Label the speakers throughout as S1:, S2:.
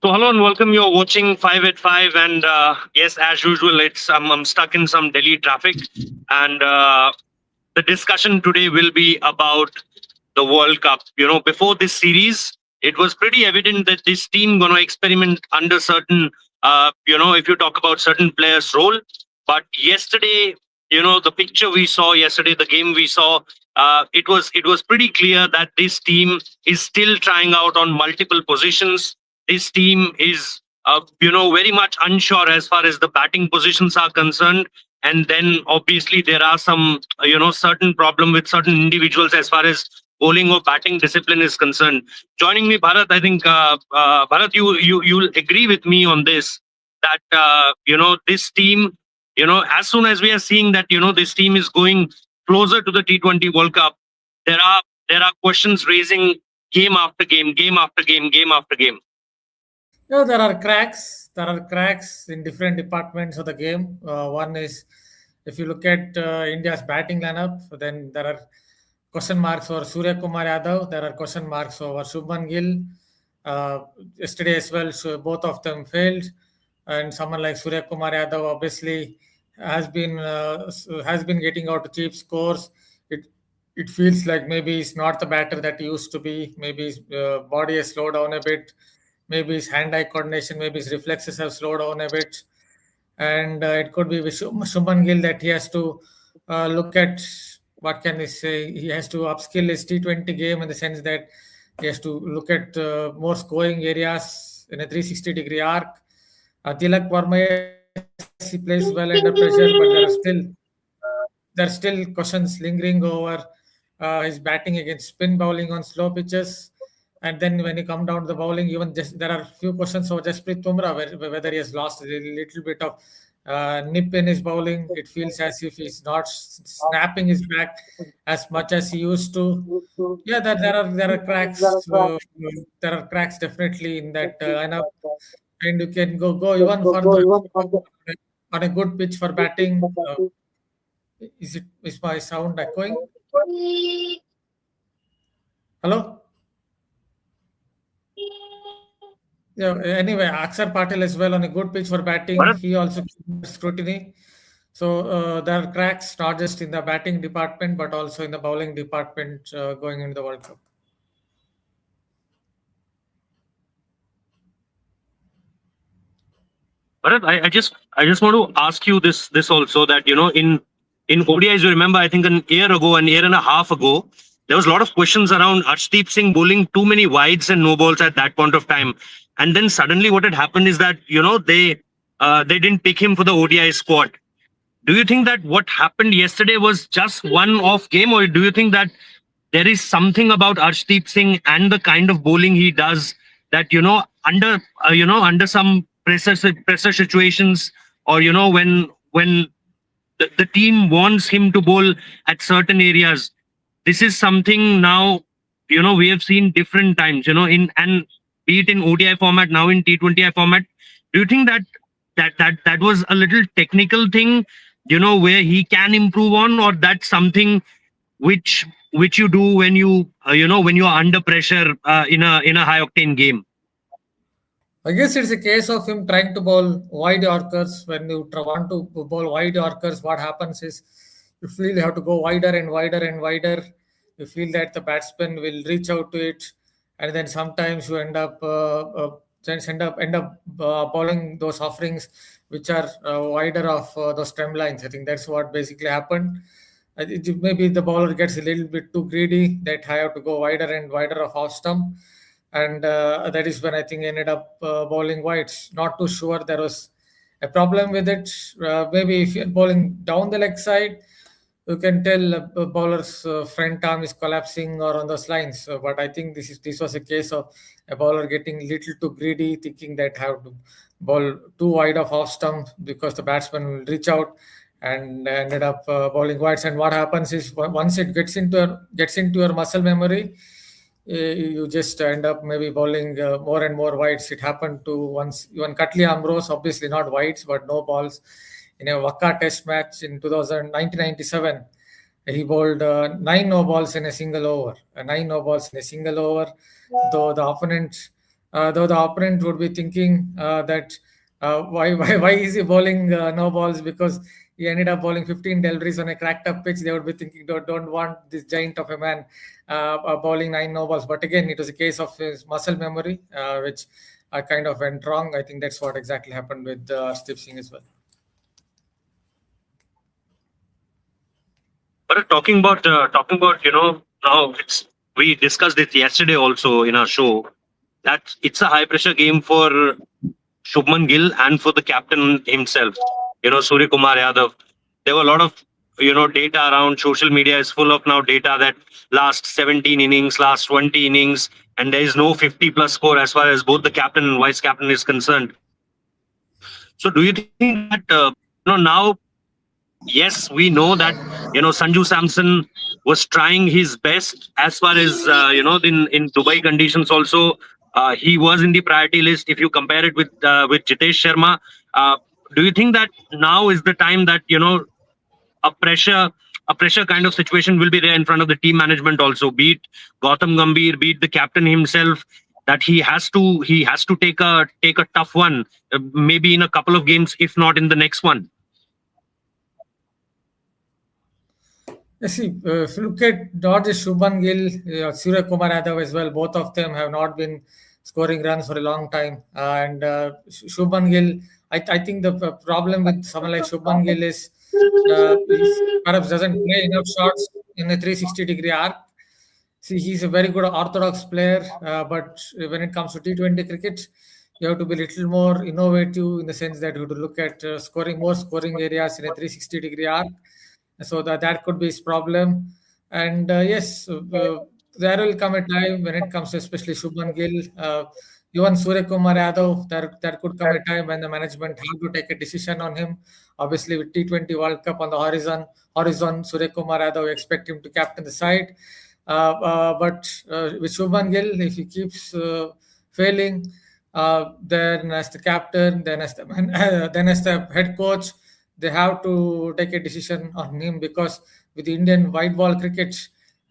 S1: So hello and welcome. You're watching 5 at 5, and yes, as usual, it's I'm stuck in some Delhi traffic, and the discussion today will be about the World Cup. Before this series, it was pretty evident that this team going to experiment under certain, if you talk about certain players' role. But yesterday, the picture we saw yesterday, the game we saw, it was pretty clear that this team is still trying out on multiple positions. This team is, very much unsure as far as the batting positions are concerned. And then obviously there are some, certain problem with certain individuals as far as bowling or batting discipline is concerned. Joining me, Bharat, I think, Bharat, you'll agree with me on this, that, this team, as soon as we are seeing that, this team is going closer to the T20 World Cup, there are questions raising game after game, game after game, game after game.
S2: There are cracks. There are cracks in different departments of the game. One is, if you look at India's batting lineup, then there are question marks over Surya Kumar Yadav. There are question marks over Shubman Gill. Yesterday as well, so both of them failed, and someone like Surya Kumar Yadav obviously has been getting out cheap scores. It feels like maybe he's not the batter that he used to be. Maybe his body has slowed down a bit. Maybe his hand-eye coordination, maybe his reflexes have slowed down a bit. And it could be with Shubman Gill that he has to look at, what can we say, he has to upskill his T20 game in the sense that he has to look at more scoring areas in a 360-degree arc. Tilak Varma, yes, he plays well under pressure, but there are still questions lingering over his batting against spin bowling on slow pitches. And then when you come down to the bowling, even just there are few questions over Jasprit Bumrah, whether he has lost a little bit of nip in his bowling. It feels as if he's not snapping his back as much as he used to. Yeah, there are cracks. There are cracks definitely in that lineup, and you can go even further on a good pitch for batting. Is my sound echoing? Hello? Yeah, anyway, Akshar Patel as well on a good pitch for batting.
S1: Bharat,
S2: He also came under scrutiny. So there are cracks not just in the batting department but also in the bowling department going into the World Cup.
S1: Bharat, I just want to ask you this also, that in ODIs, you remember, I think an year ago, an year and a half ago, there was a lot of questions around Arshdeep Singh bowling too many wides and no balls at that point of time. And then suddenly what had happened is that, they didn't pick him for the ODI squad. Do you think that what happened yesterday was just one off game, or do you think that there is something about Arshdeep Singh and the kind of bowling he does that, under some pressure situations, or when the team wants him to bowl at certain areas, this is something now, we have seen different times, in, and be it in ODI format, now in T20I format. Do you think that that was a little technical thing, where he can improve on, or that's something which you do when when you are under pressure in a high octane game?
S2: I guess it's a case of him trying to bowl wide Yorkers. When you want to bowl wide Yorkers, what happens is you feel you have to go wider and wider and wider. You feel that the batsman will reach out to it, and then sometimes you end up bowling those offerings which are wider of those stem lines. I think that's what basically happened. Maybe the bowler gets a little bit too greedy that I have to go wider and wider of off stump, and that is when I think ended up bowling wides. Not too sure there was a problem with it. Maybe if you're bowling down the leg side, you can tell a bowler's front arm is collapsing or on those lines. But I think this was a case of a bowler getting a little too greedy, thinking that have to bowl too wide of off stump because the batsman will reach out, and ended up bowling wides. And what happens is once it gets into your muscle memory, you just end up maybe bowling more and more wides. It happened to once even Cutly Ambrose, obviously not wides but no balls, in a Wakka Test match in 1997. He bowled nine no balls in a single over. Nine no balls in a single over, though the opponent though the opponent would be thinking that why is he bowling no balls, because he ended up bowling 15 deliveries on a cracked up pitch. They would be thinking, don't want this giant of a man bowling 9 no balls. But again, it was a case of his muscle memory, which kind of went wrong. I think that's what exactly happened with Steve Singh as well.
S1: But talking about now it's we discussed it yesterday also in our show that it's a high pressure game for Shubman Gill and for the captain himself. Surya Kumar Yadav. There were a lot of data around. Social media is full of now data that last 17 innings, last 20 innings, and there is no 50 plus score as far as both the captain and vice captain is concerned. So do you think that now, yes, we know that Sanju Samson was trying his best as far as in Dubai conditions also. He was in the priority list. If you compare it with Jitesh Sharma, uh, do you think that now is the time that a pressure a pressure kind of situation will be there in front of the team management also, be it Gautam Gambhir, be it the captain himself, that he has to take a tough one, maybe in a couple of games, if not in the next one.
S2: See, if you look at not just Shubman Gill, Surya Kumar Yadav as well, both of them have not been scoring runs for a long time. And Shubman Gill, I think the problem with someone like Shubman Gill is he perhaps doesn't play enough shots in a 360-degree arc. See, he's a very good orthodox player, but when it comes to T20 cricket, you have to be a little more innovative in the sense that you have to look at scoring more scoring areas in a 360-degree arc. So that could be his problem. And yes, there will come a time when it comes to especially Shubman Gill, even Surya Kumar Yadav, there could come a time when the management have to take a decision on him. Obviously, with T20 World Cup on the horizon, Surya Kumar Yadav, we expect him to captain the side. But with Shubman Gill, if he keeps failing, then as the captain, then as the then as the head coach, they have to take a decision on him, because with the Indian white ball cricket,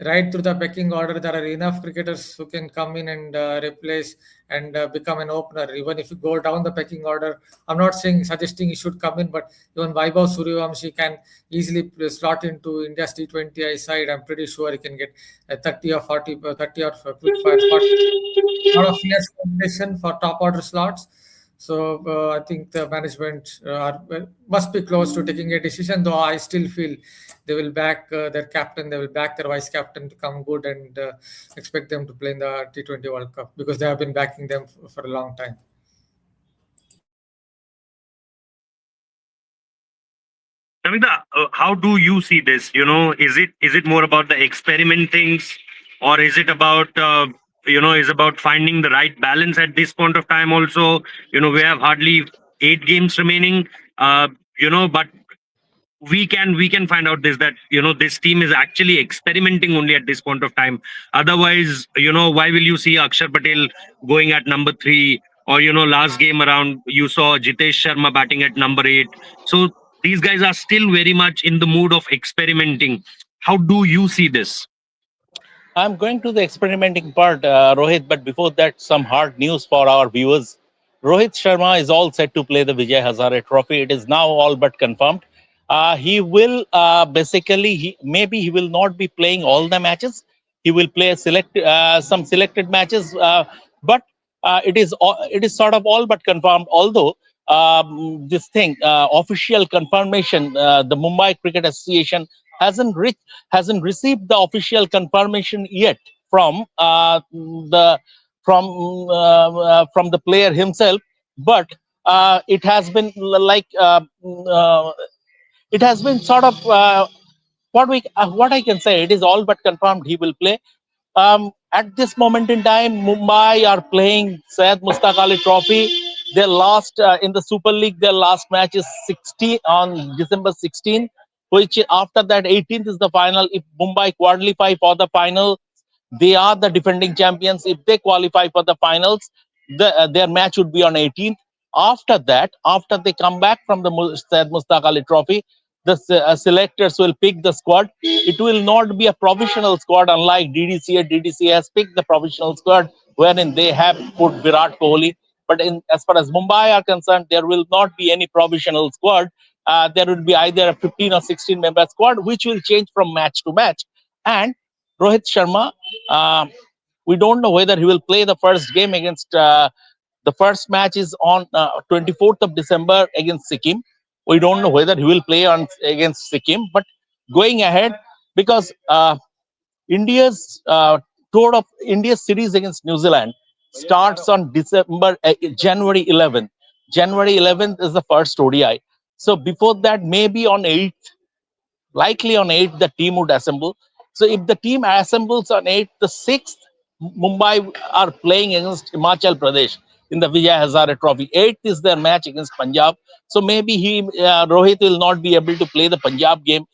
S2: right through the pecking order, there are enough cricketers who can come in and replace and become an opener. Even if you go down the pecking order, I'm not suggesting he should come in, but even Vaibhav Suryavanshi can easily slot into India's T20I side. I'm pretty sure he can get a 30 or 40, 30 or quick fire, 40, lot of fierce competition for top order slots. So I think the management must be close to taking a decision. Though I still feel they will back their captain, they will back their vice captain to come good, and expect them to play in the T20 World Cup, because they have been backing them for a long time.
S1: Namita, how do you see this? Is it more about the experiment things, or is it about is about finding the right balance at this point of time? Also, we have hardly 8 games remaining. But we can find out this, that this team is actually experimenting only at this point of time. Otherwise, why will you see Akshar Patel going at number 3, or last game around you saw Jitesh Sharma batting at number 8? So these guys are still very much in the mood of experimenting. How do you see this?
S3: I'm going to the experimenting part, Rohit, but before that, some hard news for our viewers. Rohit Sharma is all set to play the Vijay Hazare Trophy. It is now all but confirmed. He will maybe he will not be playing all the matches. He will play some selected matches, but it is sort of all but confirmed. Although this thing official confirmation, the Mumbai Cricket Association hasn't reached hasn't received the official confirmation yet from the from the player himself, but it has been it has been sort of what I can say. It is all but confirmed he will play. At this moment in time, Mumbai are playing Syed Mustaq Ali Trophy. Their last in the Super League, their last match is 16 on December 16, which after that 18th is the final. If Mumbai qualify for the final, they are the defending champions. If they qualify for the finals, their match would be on 18th. After that, after they come back from the Syed Mustaq Ali Trophy, the selectors will pick the squad. It will not be a provisional squad, unlike DDCA. DDCA has picked the provisional squad wherein they have put Virat Kohli. But as far as Mumbai are concerned, there will not be any provisional squad. There will be either a 15 or 16 member squad, which will change from match to match. And Rohit Sharma, uh, we don't know whether he will play the first game against. The first match is on 24th of December against Sikkim. We don't know whether he will play on against Sikkim, but going ahead, because India's tour of India's series against New Zealand starts on January 11th. January 11th is the first ODI. So before that, maybe on 8th, likely on 8th, the team would assemble. So if the team assembles on 8th, the 6th, Mumbai are playing against Himachal Pradesh in the Vijay Hazare Trophy. 8th is their match against Punjab. So maybe Rohit will not be able to play the Punjab game.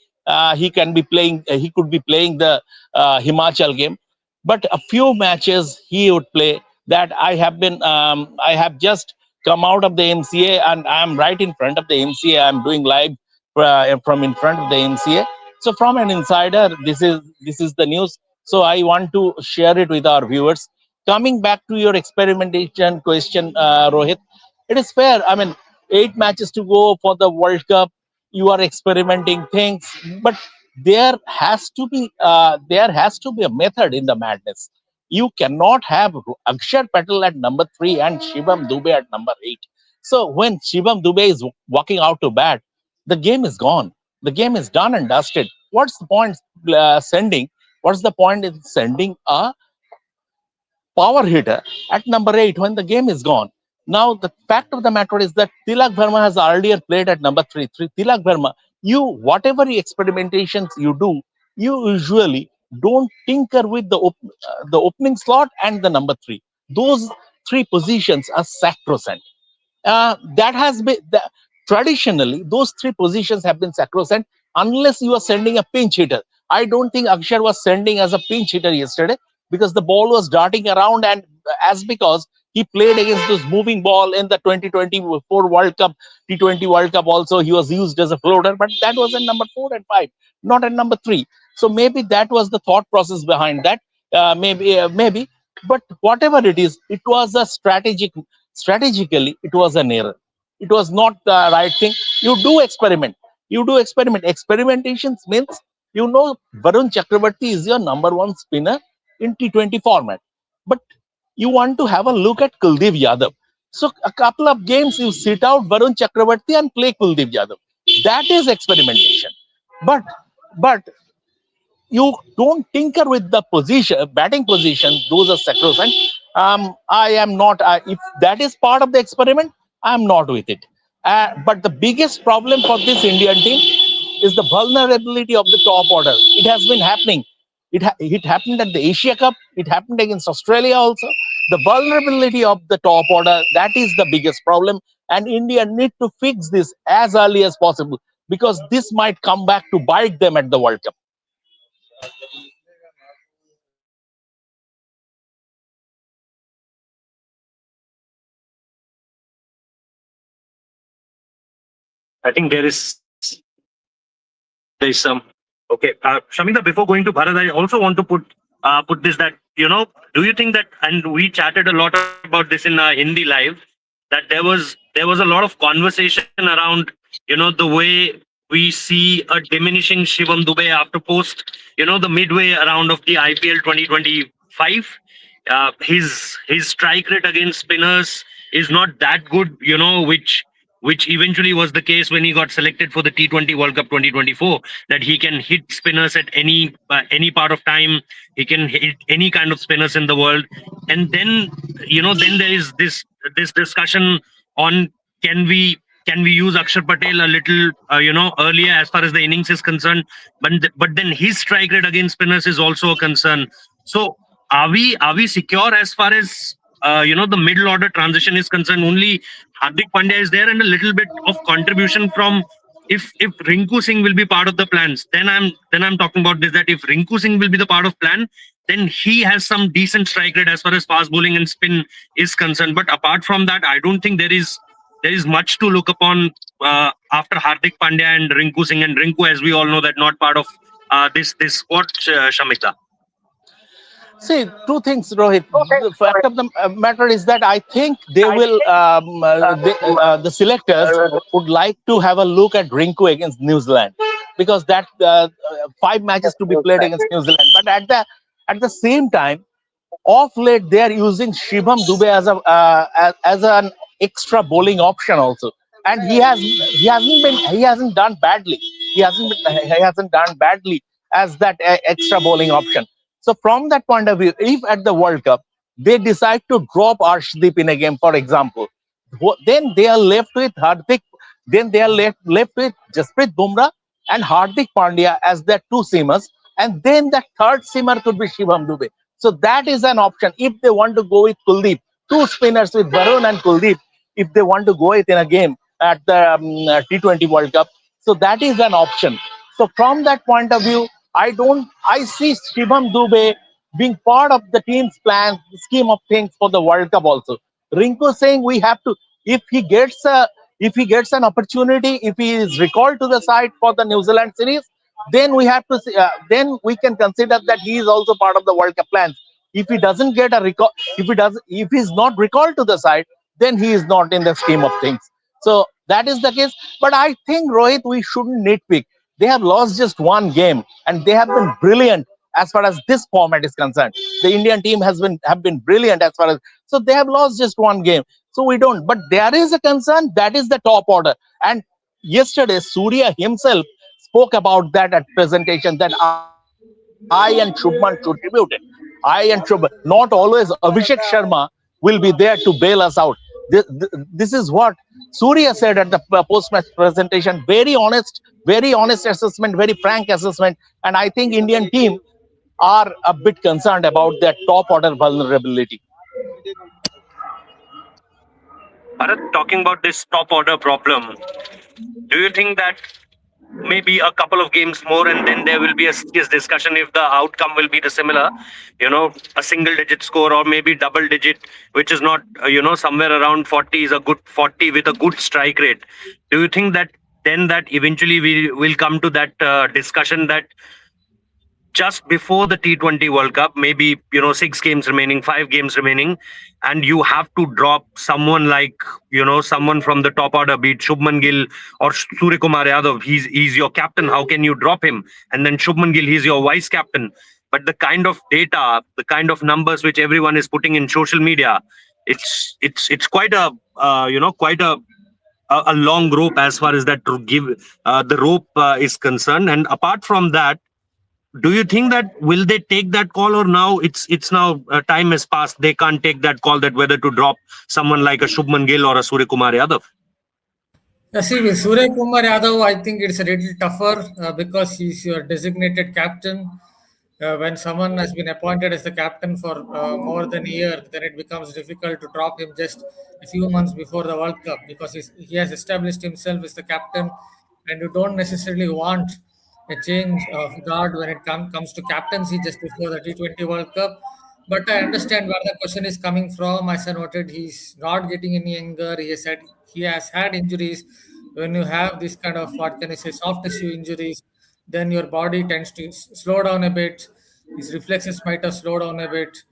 S3: He could be playing the Himachal game. But a few matches he would play. That I have just come out of the MCA, and I am right in front of the MCA. I'm doing live from in front of the MCA. So from an insider, this is the news. So I want to share it with our viewers. Coming back to your experimentation question, Rohit, it is fair. I mean, 8 matches to go for the World Cup. You are experimenting things, but there has to be a method in the madness. You cannot have Akshar Patel at number 3 and Shivam Dubey at number 8. So when Shivam Dubey is walking out to bat, the game is gone. The game is done and dusted. What's the point sending? What's the point in sending a power hitter at number 8 when the game is gone? Now, the fact of the matter is that Tilak Verma has earlier played at number 3. Tilak Verma, whatever experimentations you do, you usually don't tinker with the opening slot and the number 3. Those three positions are sacrosanct. That has been traditionally those three positions have been sacrosanct unless you are sending a pinch hitter. I don't think Akshar was sending as a pinch hitter yesterday because the ball was darting around, and as because he played against this moving ball in the 2024 World Cup, T20 World Cup also, he was used as a floater, but that was at number 4 and 5, not at number 3. So maybe that was the thought process behind that. Maybe, but whatever it is, it was a strategically it was an error. It was not the right thing. You do experiment. Experimentations means, Varun Chakravarti is your number 1 spinner in T20 format, but you want to have a look at Kuldeep Yadav. So a couple of games you sit out Varun Chakravarti and play Kuldeep Yadav. That is experimentation. But but you don't tinker with the batting position. Those are sacrosanct. I am not. If that is part of the experiment, I am not with it. But the biggest problem for this Indian team is the vulnerability of the top order. It has been happening. It happened at the Asia Cup. It happened against Australia also. The vulnerability of the top order, that is the biggest problem, and India need to fix this as early as possible because this might come back to bite them at the World Cup.
S1: I think there is some. Okay, Shamita. Before going to Bharat, I also want to put this that do you think that, and we chatted a lot about this in Hindi live, that there was a lot of conversation around the way we see a diminishing Shivam Dubey after post the midway around of the IPL 2025. His strike rate against spinners is not that good, which eventually was the case when he got selected for the T20 World Cup 2024. That he can hit spinners at any part of time. He can hit any kind of spinners in the world. And then there is this discussion on can we can we use Akshar Patel a little earlier as far as the innings is concerned, but then his strike rate against spinners is also a concern. So are we secure as far as the middle order transition is concerned? Only Hardik Pandya is there, and a little bit of contribution from, if Rinku Singh will be part of the plans, then I'm talking about this, that if Rinku Singh will be the part of plan, then he has some decent strike rate as far as fast bowling and spin is concerned. But apart from that, I don't think there is much to look upon after Hardik Pandya and Rinku Singh, and Rinku, as we all know, that not part of this squad, Shamita.
S3: See, two things, Rohit. The fact of the matter is that I think they will, the selectors would like to have a look at Rinku against New Zealand, because that 5 matches to be played against New Zealand. But at the same time, off late they are using Shivam Dube as an extra bowling option also, and he hasn't done badly. He hasn't done badly as that extra bowling option. So from that point of view, if at the World Cup they decide to drop Arshdeep in a game, for example, then they are left with Hardik. Then they are left with Jasprit Bumrah and Hardik Pandya as their two seamers, and then the third seamer could be Shivam Dube. So that is an option if they want to go with Kuldeep, two spinners with Varun and Kuldeep. If they want to go it in a game at the T20 World Cup, so that is an option. So from that point of view, I see Shivam Dube being part of the team's plan scheme of things for the World Cup also. Rinko saying we have to, if he gets a if he gets an opportunity, if he is recalled to the side for the New Zealand series, then we have to see, then we can consider that he is also part of the World Cup plans. If he doesn't get a recall, if he's not recalled to the side, then he is not in the scheme of things. So that is the case. But I think, Rohit, we shouldn't nitpick. They have lost just one game, and they have been brilliant as far as this format is concerned. The Indian team have been brilliant as far as, so they have lost just one game. So we don't. But there is a concern, that is the top order. And yesterday, Surya himself spoke about that at presentation, that I and Shubman should reboot it. I and Shubman, not always Abhishek Sharma will be there to bail us out. This is what Surya said at the post-match presentation. Very honest assessment, very frank assessment. And I think Indian team are a bit concerned about their top order vulnerability.
S1: Bharat, talking about this top order problem, do you think that maybe a couple of games more and then there will be a serious discussion if the outcome will be the similar, a single digit score or maybe double digit, which is not, somewhere around 40 is a good 40 with a good strike rate. Do you think that then that eventually we will come to that discussion that just before the T20 World Cup, maybe 6 games remaining, 5 games remaining, and you have to drop someone like someone from the top order, be it Shubman Gill or Surya Kumar Yadav. He's your captain. How can you drop him? And then Shubman Gill, he's your vice captain. But the kind of data, the kind of numbers which everyone is putting in social media, it's quite a long rope as far as that to give the rope is concerned. And apart from that, do you think that will they take that call, or now it's now time has passed, they can't take that call, that whether to drop someone like a Shubman Gill or a Surya Kumar Yadav?
S2: See, with Surya Kumar Yadav, I think it's a little tougher because he's your designated captain. When someone has been appointed as the captain for more than a year, then it becomes difficult to drop him just a few months before the World Cup, because he has established himself as the captain, and you don't necessarily want a change of guard when it comes to captaincy just before the T20 World Cup. But I understand where the question is coming from. As I noted, he's not getting any younger. He has had injuries. When you have this kind of, what can I say, soft tissue injuries, then your body tends to slow down a bit. His reflexes might have slowed down a bit,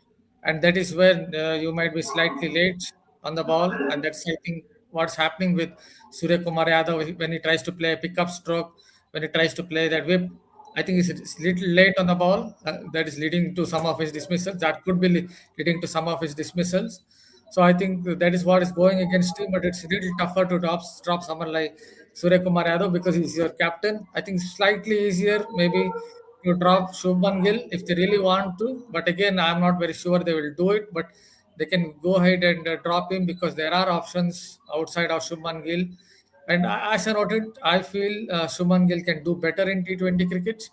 S2: and that is when you might be slightly late on the ball. And that's, I think, what's happening with Surya Kumar Yadav when he tries to play a pickup stroke, when he tries to play that whip. I think it's little late on the ball. That is leading to some of his dismissals. That could be leading to some of his dismissals. So I think that is what is going against him. But it's little tougher to drop someone like Surya Kumar Yadav because he's your captain. I think slightly easier maybe to drop Shubman Gill if they really want to. But again, I'm not very sure they will do it. But they can go ahead and drop him because there are options outside of Shubman Gill. And as I noted, I feel Shubman Gill can do better in T20 cricket,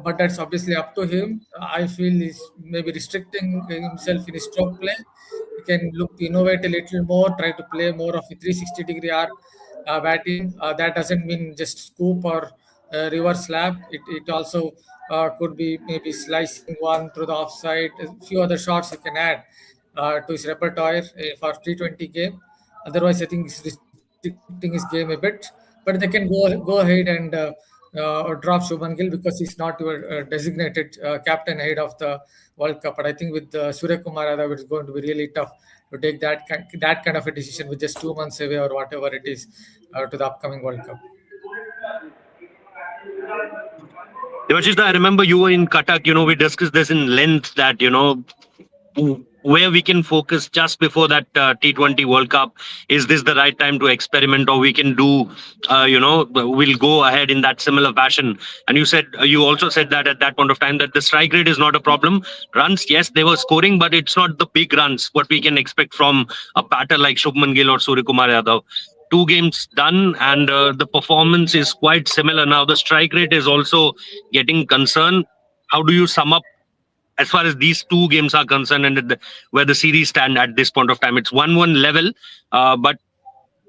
S2: but that's obviously up to him. I feel he's maybe restricting himself in his stroke play. He can look to innovate a little more, try to play more of a 360-degree arc batting. That doesn't mean just scoop or reverse slap. It also could be maybe slicing one through the offside. A few other shots he can add to his repertoire for T20 game. Otherwise, I think he's restricting his game a bit. But they can go ahead and drop Shubman Gill because he's not your designated captain ahead of the World Cup. But I think with Surya Kumar Yadav, it's going to be really tough to take that kind of a decision with just 2 months away or whatever it is to the upcoming World Cup.
S1: Devashish, I remember you were in Cuttack. We discussed this in length that, where we can focus just before that T20 World Cup. Is this the right time to experiment, or we can do, we'll go ahead in that similar fashion? And you also said that at that point of time that the strike rate is not a problem. Runs, yes, they were scoring, but it's not the big runs what we can expect from a batter like Shubman Gill or Surya Kumar Yadav. 2 games done, and the performance is quite similar now. The strike rate is also getting concerned. How do you sum up as far as these 2 games are concerned, and where the series stand at this point of time? It's 1-1 level, but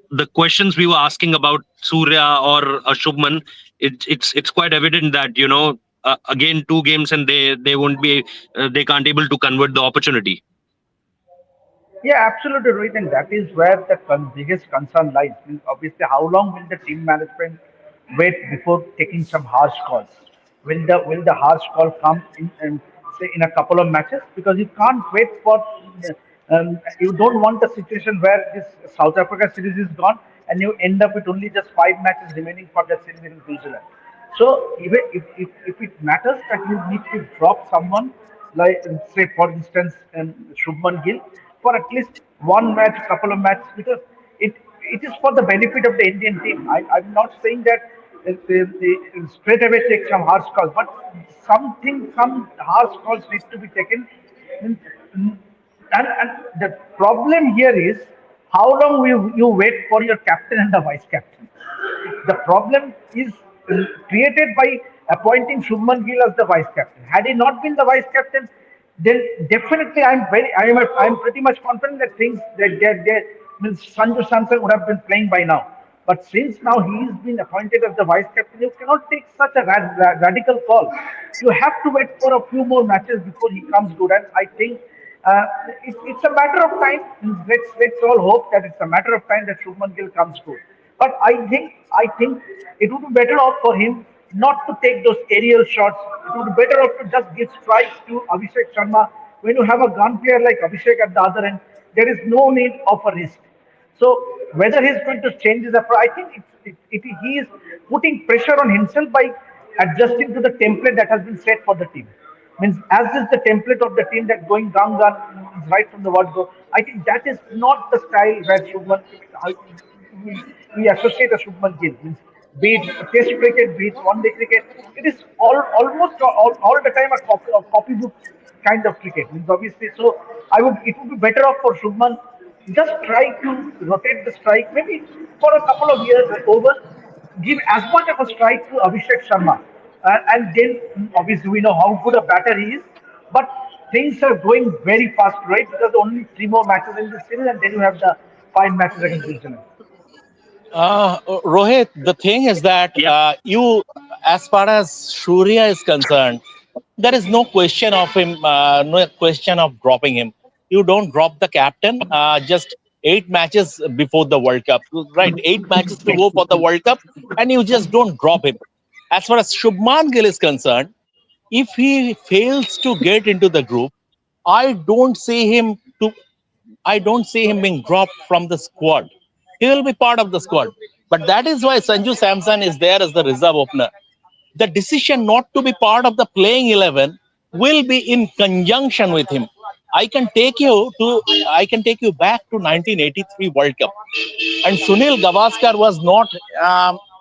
S1: the questions we were asking about Surya or Shubman, it's quite evident that again 2 games and they won't be they can't able to convert the opportunity.
S4: Yeah, absolutely, Rohit, and that is where the biggest concern lies. Means obviously, how long will the team management wait before taking some harsh calls? Will the harsh call come in say in a couple of matches? Because you can't wait for. You don't want a situation where this South Africa series is gone and you end up with only just 5 matches remaining for that series in New Zealand. So even if it matters that you need to drop someone like say for instance Shubman Gill for at least one match, couple of matches because it it is for the benefit of the Indian team. I'm not saying that they straight away take some harsh calls, but some harsh calls need to be taken. And the problem here is how long will you wait for your captain and the vice captain? The problem is created by appointing Shubman Gill as the vice captain. Had he not been the vice captain, then definitely I'm pretty much confident that things that means Sanju Samson would have been playing by now. But since now he's been appointed as the vice captain, you cannot take such a radical call. You have to wait for a few more matches before he comes good. And I think uh, it's a matter of time. Let's all hope that it's a matter of time that Shubman Gill comes good. But I think it would be better off for him not to take those aerial shots. It would be better off to just give strikes to Abhishek Sharma. When you have a gun player like Abhishek at the other end, there is no need of a risk. So whether he's going to change his approach, I think he is putting pressure on himself by adjusting to the template that has been set for the team. Means as is the template of the team that going gun right from the word go. I think that is not the style where we associate a Shubman Gill. Means be it Test cricket, be it one-day cricket, it is almost all the time a copybook kind of cricket. Means obviously, so it would be better off for Shubman just try to rotate the strike maybe for a couple of years over, give as much of a strike to Abhishek Sharma, and then obviously we know how good a batter he is. But things are going very fast, right? Because only 3 more matches in the series, and then you have the 5 matches against New Zealand.
S3: Rohit, the thing is that
S1: Yeah.
S3: as far as Surya is concerned, there is no question of him, no question of dropping him. You don't drop the captain just 8 matches before the World Cup, right? 8 matches to go for the World Cup, and you just don't drop him. As far as Shubman Gill is concerned, if he fails to get into the group, I don't see him to I don't see him being dropped from the squad. He will be part of the squad. But that is why Sanju Samson is there as the reserve opener. The decision not to be part of the playing 11 will be in conjunction with him. I can take you back to 1983 World Cup, and Sunil Gavaskar was not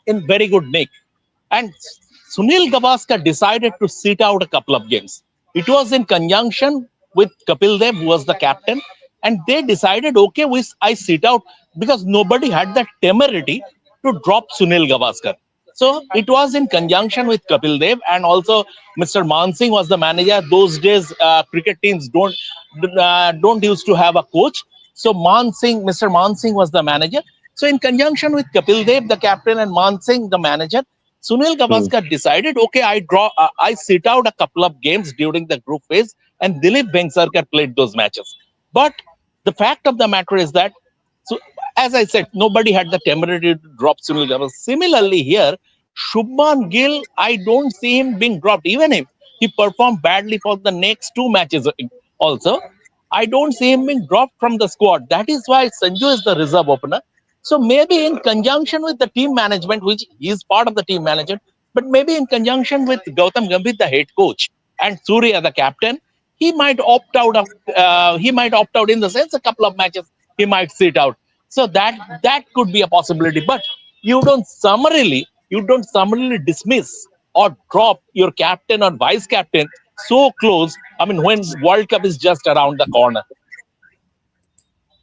S3: in very good nick. And Sunil Gavaskar decided to sit out a couple of games. It was in conjunction with Kapil Dev, who was the captain, and they decided, okay, I sit out because nobody had the temerity to drop Sunil Gavaskar. So it was in conjunction with Kapil Dev, and also Mr. Mansingh was the manager. Those days, cricket teams don't used to have a coach. So Mr. Mansingh was the manager. So in conjunction with Kapil Dev, the captain, and Mansingh, the manager, Sunil
S1: Hmm.
S3: Gavaskar decided, okay, I sit out a couple of games during the group phase, and Dilip Vengsarkar played those matches. But the fact of the matter is that, so as I said, nobody had the temerity to drop Sunil Gavaskar. Similarly, here, Shubman Gill, I don't see him being dropped. Even if he performed badly for the next two matches also, I don't see him being dropped from the squad. That is why Sanju is the reserve opener. So maybe in conjunction with the team management, which is part of the team management, but maybe in conjunction with Gautam Gambhir, the head coach, and Surya, the captain, he might opt out of. He might opt out in the sense a couple of matches he might sit out. So that could be a possibility. But you don't summarily dismiss or drop your captain or vice captain so close. I mean, when World Cup is just around the corner.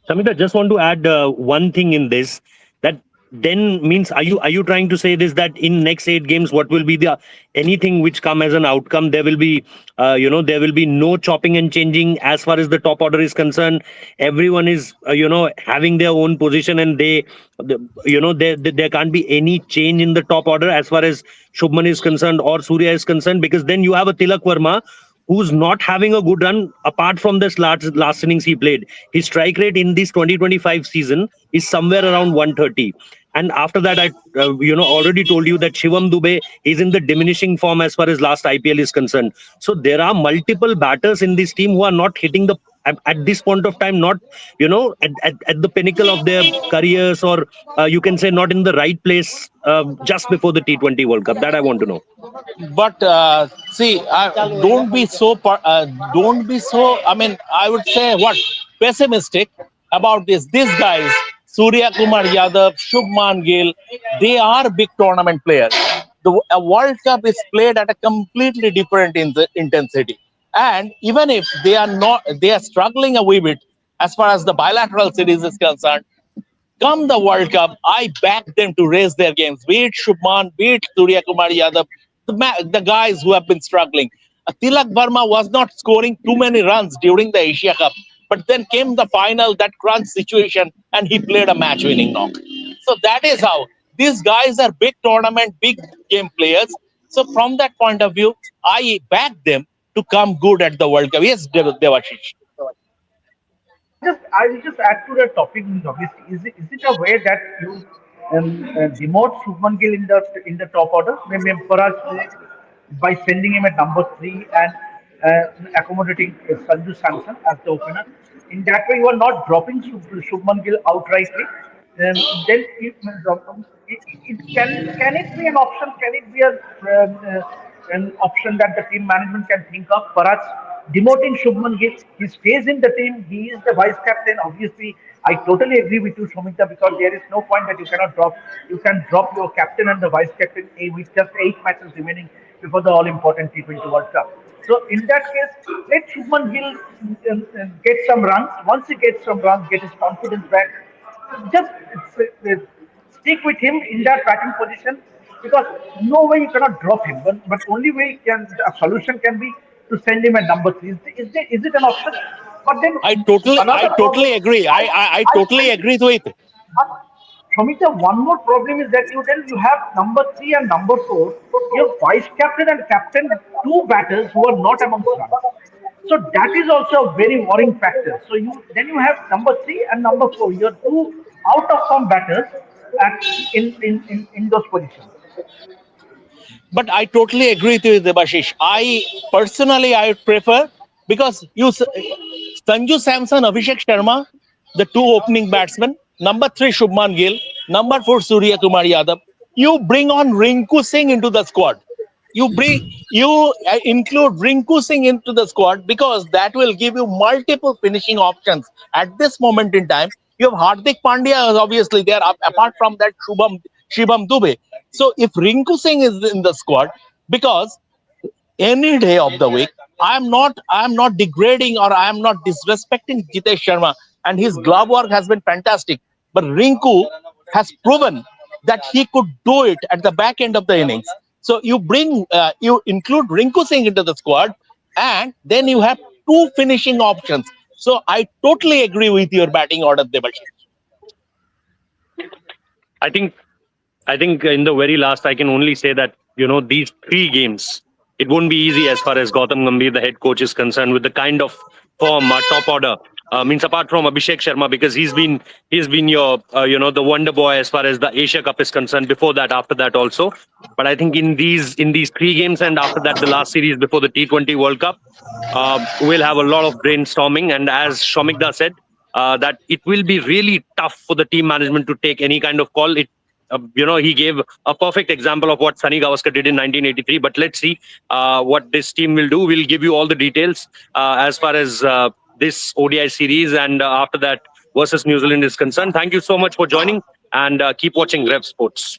S1: Samita, just want to add one thing in this, that then means, are you trying to say this, that in next 8 games, what will be the anything which come as an outcome, there will be there will be no chopping and changing as far as the top order is concerned. Everyone is having their own position, and there can't be any change in the top order as far as Shubman is concerned or Surya is concerned, because then you have a Tilak Verma who's not having a good run apart from this last innings he played. His strike rate in this 2025 season is somewhere around 130. And after that, I already told you that Shivam Dubey is in the diminishing form as far as last IPL is concerned. So there are multiple batters in this team who are not hitting the at this point of time, not at the pinnacle of their careers, or you can say not in the right place just before the T20 World Cup. That I want to know.
S3: But see, don't be so. I mean, I would say what pessimistic about this. These guys, Surya Kumar Yadav, Shubman Gill, they are big tournament players. A World Cup is played at a completely different intensity, and even if they are struggling a wee bit as far as the bilateral series is concerned. Come the World Cup, I back them to raise their games. Be it Shubman, be it Surya Kumar Yadav, the guys who have been struggling. Tilak Verma was not scoring too many runs during the Asia Cup, but then came the final, that crunch situation, and he played a match-winning knock. So that is how these guys are big tournament, big game players. So from that point of view, I back them to come good at the World Cup. Yes, Devashish.
S4: I will just add to the topic. Obviously, is it a way that you demote Shubman Gill in the top order? Maybe for us, by sending him at number three and accommodating Sanju Samson as the opener. In that way, you are not dropping Shubman Gill outrightly. Then can it be an option? Can it be an option that the team management can think of? For us, demoting Shubman Gill, he stays in the team. He is the vice captain. Obviously, I totally agree with you, Shomita, because there is no point that you cannot drop. You can drop your captain and the vice captain with just 8 matches remaining before the all-important T20 World Cup. So in that case, let Shubman Gill get some runs. Once he gets some runs, get his confidence back. Just stick with him in that batting position, because no way you cannot drop him. But only way a solution can be to send him at number three. Is it an option? But then
S3: I
S4: another problem.
S3: totally agree. I totally agree with it.
S4: Shomita, one more problem is that you have number three and number four. You have vice captain and captain, two batters who are not amongst runs. So that is also a very worrying factor. So you have number three and number four. You're two out of form batters in those positions.
S3: But I totally agree with you, Debashish. I would prefer, because Sanju Samson, Abhishek Sharma, the two opening batsmen, number three Shubman Gill, number four Surya Kumar Yadav. You bring on Rinku Singh into the squad. You include Rinku Singh into the squad, because that will give you multiple finishing options at this moment in time. You have Hardik Pandya, obviously there. Apart from that, Shubham Dubey. So if Rinku Singh is in the squad, because any day of the week, I'm not degrading or I am not disrespecting Jitesh Sharma, and his glove work has been fantastic. But Rinku has proven that he could do it at the back end of the innings. So you include Rinku Singh into the squad, and then you have two finishing options. So I totally agree with your batting order, Debashi.
S1: I think I think in the very last, I can only say that, these 3 games, it won't be easy as far as Gautam Gambhir, the head coach, is concerned, with the kind of form, top order Means apart from Abhishek Sharma, because he's been your the wonder boy as far as the Asia Cup is concerned. Before that, after that also. But I think in these three games and after that the last series before the T20 World Cup, we'll have a lot of brainstorming. And as Shomikda said, that it will be really tough for the team management to take any kind of call. He gave a perfect example of what Sunny Gavaskar did in 1983. But let's see what this team will do. We'll give you all the details as far as this ODI series and after that versus New Zealand is concerned. Thank you so much for joining and keep watching Rev Sports.